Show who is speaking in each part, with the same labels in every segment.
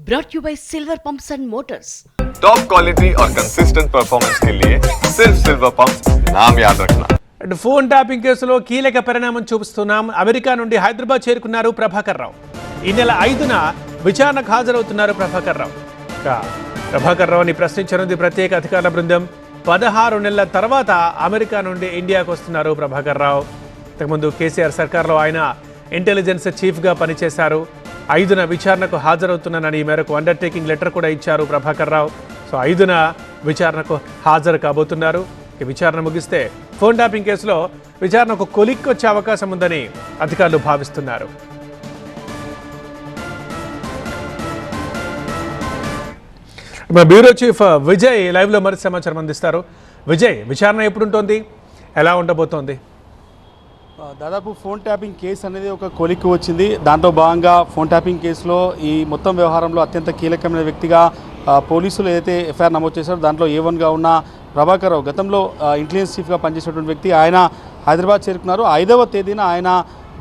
Speaker 1: brought you by Silver Pumps and Motors.
Speaker 2: Top quality और consistent performance के लिए सिर्फ सिल्वर पंप्स नाम याद रखना.
Speaker 3: ఫోన్ ట్యాపింగ్ కేసులో కీలక పరిణామం చూపిస్తున్నాం. అమెరికా నుండి హైదరాబాద్ చేరుకున్నారు ప్రభాకర్ రావు. ఈ నెల 5న విచారణకు హాజరవుతున్నారు ప్రభాకర్ రావు. ప్రభాకర్ రావుని ప్రశ్నించనుంది ప్రత్యేక అధికారుల బృందం. 16 నెలల తర్వాత అమెరికా నుండి ఇండియాకు వస్తున్నారు ప్రభాకర్ రావు. ఇంతకుముందు కేసీఆర్ సర్కార్లో ఆయన ఇంటెలిజెన్స్ చీఫ్గా పనిచేశారు. 5న విచారణకు హాజరవుతున్నానని ఈ మేరకు అండర్టేకింగ్ లెటర్ కూడా ఇచ్చారు ప్రభాకర్ రావు. సో 5న విచారణకు హాజరు కాబోతున్నారు. విచారణ ముగిస్తే ఫోన్ ట్యాపింగ్ కేసులో విచారణకు కొలిక్కి వచ్చే అవకాశం ఉందని అధికారులు భావిస్తున్నారు. మా బ్యూరో చీఫ్ విజయ్ లైవ్లో మరింత సమాచారం అందిస్తారు. విజయ్, విచారణ ఎప్పుడుంటోంది, ఎలా ఉండబోతోంది?
Speaker 4: దాదాపు ఫోన్ ట్యాపింగ్ కేసు అనేది ఒక కొలిక్కి వచ్చింది. దాంట్లో భాగంగా ఫోన్ ట్యాపింగ్ కేసులో ఈ మొత్తం వ్యవహారంలో అత్యంత కీలకమైన వ్యక్తిగా పోలీసులు ఏదైతే ఎఫ్ఐఆర్ నమోదు చేశారో దాంట్లో A1గా ఉన్న ప్రభాకర్ రావు గతంలో ఇంటెలిజెన్స్ చీఫ్గా పనిచేసినటువంటి వ్యక్తి. ఆయన హైదరాబాద్ చేరుకున్నారు. 5వ తేదీన ఆయన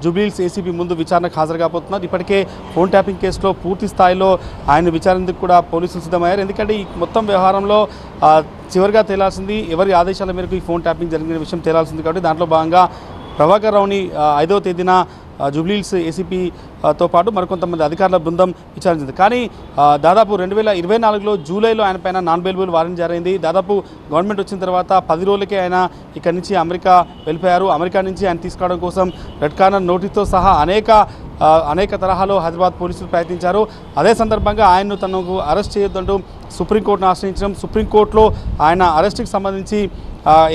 Speaker 4: జూబ్లీహిల్స్ ఏసీబీ ముందు విచారణకు హాజరు కాబోతున్నారు. ఇప్పటికే ఫోన్ ట్యాపింగ్ కేసులో పూర్తి స్థాయిలో ఆయన విచారణకు కూడా పోలీసులు సిద్ధమయ్యారు. ఎందుకంటే ఈ మొత్తం వ్యవహారంలో చివరిగా తేలాల్సింది ఎవరి ఆదేశాల మేరకు ఈ ఫోన్ ట్యాపింగ్ జరిగిన విషయం తేలాల్సింది. కాబట్టి దాంట్లో భాగంగా ప్రభాకర్ రావుని 5వ తేదీన జూబ్లీహిల్స్ ఏసీపీతో పాటు మరికొంతమంది అధికారుల బృందం విచారించింది. కానీ దాదాపు 2024లో జూలైలో ఆయన పైన నాన్ బెయిలబుల్ వారెంట్ జారైంది. దాదాపు గవర్నమెంట్ వచ్చిన తర్వాత 10 రోజులకే ఆయన ఇక్కడి నుంచి అమెరికా వెళ్ళిపోయారు. అమెరికా నుంచి ఆయన తీసుకురావడం కోసం రెడ్ కార్నర్ నోటీస్తో సహా అనేక తరహాలో హైదరాబాద్ పోలీసులు ప్రయత్నించారు. అదే సందర్భంగా ఆయన్ను తనకు అరెస్ట్ చేయొద్దంటూ సుప్రీంకోర్టును ఆశ్రయించడం. సుప్రీంకోర్టులో ఆయన అరెస్ట్కి సంబంధించి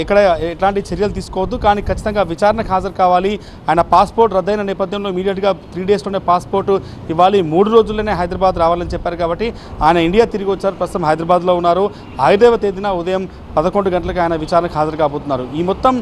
Speaker 4: ఎట్లాంటి చర్యలు తీసుకోవద్దు, కానీ ఖచ్చితంగా విచారణకు హాజరు కావాలి. ఆయన పాస్పోర్ట్ రద్దయిన నేపథ్యంలో ఇమీడియట్గా 3 డేస్లోనే పాస్పోర్ట్ ఇవ్వాలి, 3 రోజుల్లోనే హైదరాబాద్ రావాలని చెప్పారు. కాబట్టి ఆయన ఇండియా తిరిగి వచ్చారు. ప్రస్తుతం హైదరాబాద్లో ఉన్నారు. 5వ తేదీన ఉదయం 11 గంటలకు ఆయన విచారణకు హాజరు కాబోతున్నారు. ఈ మొత్తం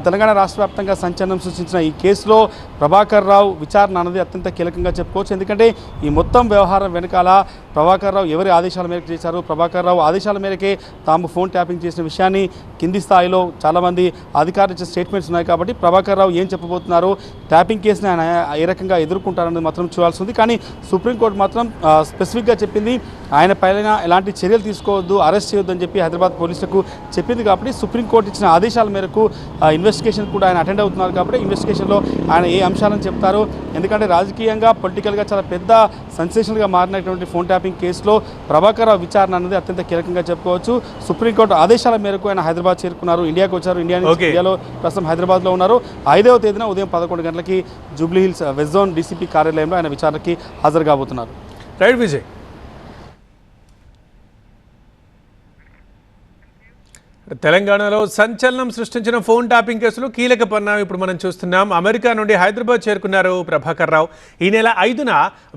Speaker 4: తెలంగాణ రాష్ట్ర వ్యాప్తంగా సంచలనం సృష్టించిన ఈ కేసులో ప్రభాకర్ రావు విచారణ అన్నది అత్యంత కీలకంగా చెప్పుకోవచ్చు. ఎందుకంటే ఈ మొత్తం వ్యవహారం వెనకాల ప్రభాకర్ రావు ఎవరి ఆదేశాల మేరకు చేశారు, ప్రభాకర్ రావు ఆదేశాల మేరకే తాము ఫోన్ ట్యాపింగ్ చేసిన విషయాన్ని కింది స్థాయిలో చాలామంది అధికారులు ఇచ్చే స్టేట్మెంట్స్ ఉన్నాయి. కాబట్టి ప్రభాకర్ రావు ఏం చెప్పబోతున్నారు, ట్యాపింగ్ కేసుని ఆయన ఏ రకంగా ఎదుర్కొంటారన్నది మాత్రం చూడాల్సి ఉంది. కానీ సుప్రీంకోర్టు మాత్రం స్పెసిఫిక్గా చెప్పింది ఆయన పైన ఎలాంటి చర్యలు తీసుకోవద్దు, అరెస్ట్ చేయొద్దు అని చెప్పి హైదరాబాద్ పోలీసులకు చెప్పింది. కాబట్టి సుప్రీంకోర్టు ఇచ్చిన ఆదేశాల మేరకు ఇన్వెస్టిగేషన్ కూడా ఆయన అటెండ్ అవుతున్నారు. కాబట్టి ఇన్వెస్టిగేషన్లో ఆయన ఏ అంశాలను చెప్తారు, ఎందుకంటే రాజకీయంగా పొలిటికల్గా చాలా పెద్ద సెన్సేషన్గా మారినటువంటి ఫోన్ ట్యాపింగ్ కేసులో ప్రభాకర్ రావు విచారణ అనేది అత్యంత కీలకంగా చెప్పుకోవచ్చు. సుప్రీంకోర్టు ఆదేశాల మేరకు ఆయన హైదరాబాద్ చేరుకున్నారు, ఇండియాకు వచ్చారు. ఇండియాలో ప్రస్తుతం హైదరాబాద్లో ఉన్నారు. 5వ తేదీన ఉదయం 11 గంటలకి జూబ్లీహిల్స్ వెస్ట్ జోన్ డీసీపీ కార్యాలయంలో ఆయన విచారణకి హాజరు కాబోతున్నారు.
Speaker 3: రైట్ విజయ్. తెలంగాణలో సంచలనం సృష్టించిన ఫోన్ ట్యాపింగ్ కేసులో కీలక పరిణామం ఇప్పుడు మనం చూస్తున్నాం. అమెరికా నుండి హైదరాబాద్ చేరుకున్నారు ప్రభాకర్ రావు. ఈ నెల 5న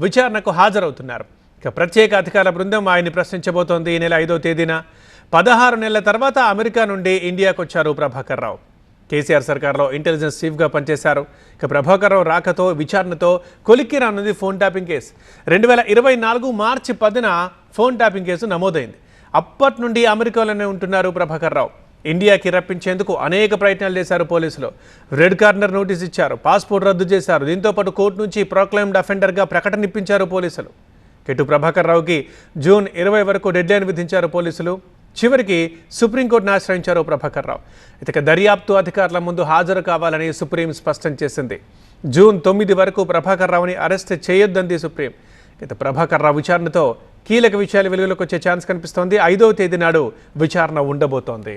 Speaker 3: విచారణకు హాజరవుతున్నారు. ఇక ప్రత్యేక అధికారుల బృందం ఆయన్ని ప్రశ్నించబోతోంది. ఈ నెల 5వ తేదీన 16 నెలల తర్వాత అమెరికా నుండి ఇండియాకు వచ్చారు ప్రభాకర్ రావు. కేసీఆర్ సర్కార్లో ఇంటెలిజెన్స్ చీఫ్గా పనిచేశారు. ఇక ప్రభాకర్ రావు రాకతో విచారణతో కొలిక్కి రానుంది ఫోన్ ట్యాపింగ్ కేసు. 2024 మార్చి 10న ఫోన్ ట్యాపింగ్ కేసు నమోదైంది. అప్పటి నుండి అమెరికాలోనే ఉంటున్నారు ప్రభాకర్ రావు. ఇండియాకి రప్పించేందుకు అనేక ప్రయత్నాలు చేశారు పోలీసులు. రెడ్ కార్నర్ నోటీస్ ఇచ్చారు, పాస్పోర్ట్ రద్దు చేశారు. దీంతోపాటు కోర్టు నుంచి ప్రోక్లైమ్డ్ అఫెండర్గా ప్రకటన ఇప్పించారు పోలీసులు. ఇటు ప్రభాకర్ రావుకి జూన్ 20 వరకు డెడ్లైన్ విధించారు పోలీసులు. చివరికి సుప్రీంకోర్టును ఆశ్రయించారు ప్రభాకర్ రావు. ఇక దర్యాప్తు అధికారుల ముందు హాజరు కావాలని సుప్రీం స్పష్టం చేసింది. జూన్ 9 వరకు ప్రభాకర్ రావుని అరెస్ట్ చేయొద్దంది సుప్రీం. ఇక ప్రభాకర్ రావు విచారణతో కీలక విషయాలు వెలుగులోకి వచ్చే ఛాన్స్ కనిపిస్తోంది. 5వ తేదీ నాడు విచారణ ఉండబోతోంది.